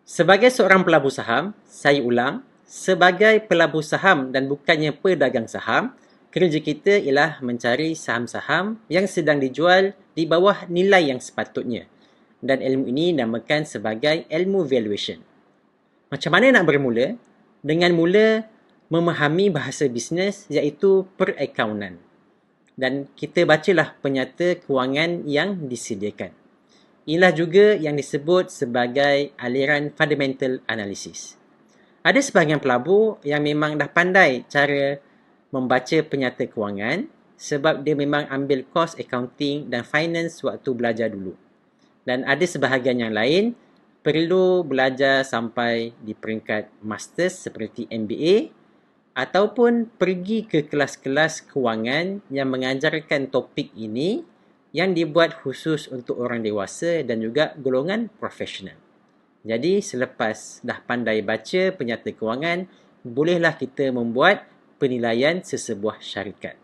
Sebagai seorang pelabur saham, saya ulang, sebagai pelabur saham dan bukannya pedagang saham, kerja kita ialah mencari saham-saham yang sedang dijual di bawah nilai yang sepatutnya. Dan ilmu ini dinamakan sebagai ilmu valuation. Macam mana nak bermula? Dengan mula memahami bahasa bisnes iaitu perakaunan. Dan kita bacalah penyata kewangan yang disediakan. Inilah juga yang disebut sebagai aliran fundamental analysis. Ada sebahagian pelabur yang memang dah pandai cara membaca penyata kewangan sebab dia memang ambil course accounting dan finance waktu belajar dulu. Dan ada sebahagian yang lain perlu belajar sampai di peringkat masters seperti MBA ataupun pergi ke kelas-kelas kewangan yang mengajarkan topik ini yang dibuat khusus untuk orang dewasa dan juga golongan profesional. Jadi selepas dah pandai baca penyata kewangan, bolehlah kita membuat penilaian sesebuah syarikat.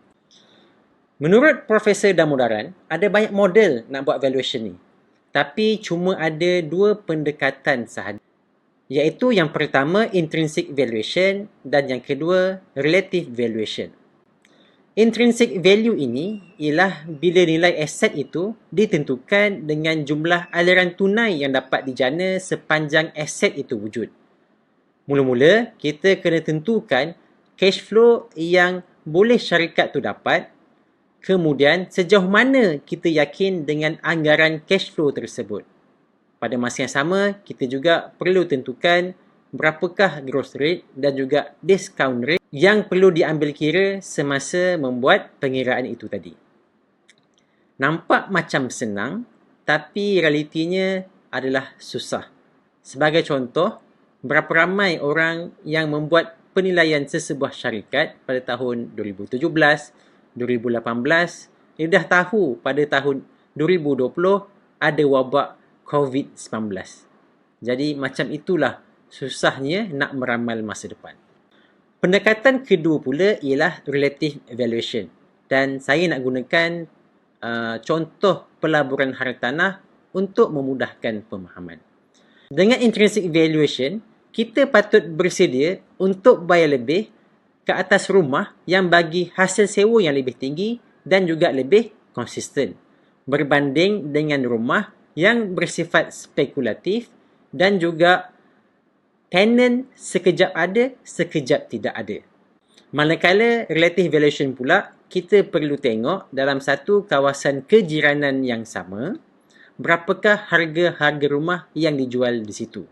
Menurut Profesor Damodaran, ada banyak model nak buat valuation ni. Tapi cuma ada dua pendekatan sahaja. Iaitu yang pertama intrinsic valuation dan yang kedua relative valuation. Intrinsic value ini ialah bila nilai aset itu ditentukan dengan jumlah aliran tunai yang dapat dijana sepanjang aset itu wujud. Mula-mula, kita kena tentukan cash flow yang boleh syarikat tu dapat. Kemudian, sejauh mana kita yakin dengan anggaran cash flow tersebut. Pada masa yang sama, kita juga perlu tentukan berapakah growth rate dan juga discount rate yang perlu diambil kira semasa membuat pengiraan itu tadi. Nampak macam senang, tapi realitinya adalah susah. Sebagai contoh, berapa ramai orang yang membuat penilaian sesebuah syarikat pada tahun 2017, 2018, dia dah tahu pada tahun 2020 ada wabak COVID-19. Jadi macam itulah susahnya nak meramal masa depan. Pendekatan kedua pula ialah relative valuation. Dan saya nak gunakan contoh pelaburan hartanah untuk memudahkan pemahaman. Dengan intrinsic valuation, kita patut bersedia untuk bayar lebih ke atas rumah yang bagi hasil sewa yang lebih tinggi dan juga lebih konsisten berbanding dengan rumah yang bersifat spekulatif dan juga tenant sekejap ada, sekejap tidak ada. Manakala relative valuation pula, kita perlu tengok dalam satu kawasan kejiranan yang sama, berapakah harga-harga rumah yang dijual di situ.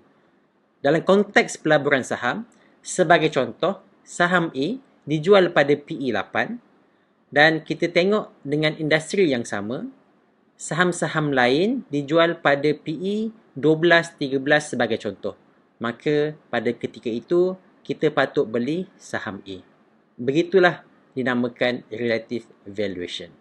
Dalam konteks pelaburan saham, sebagai contoh, saham A dijual pada PE 8 dan kita tengok dengan industri yang sama, saham-saham lain dijual pada PE 12-13 sebagai contoh. Maka pada ketika itu, kita patut beli saham A. Begitulah dinamakan relative valuation.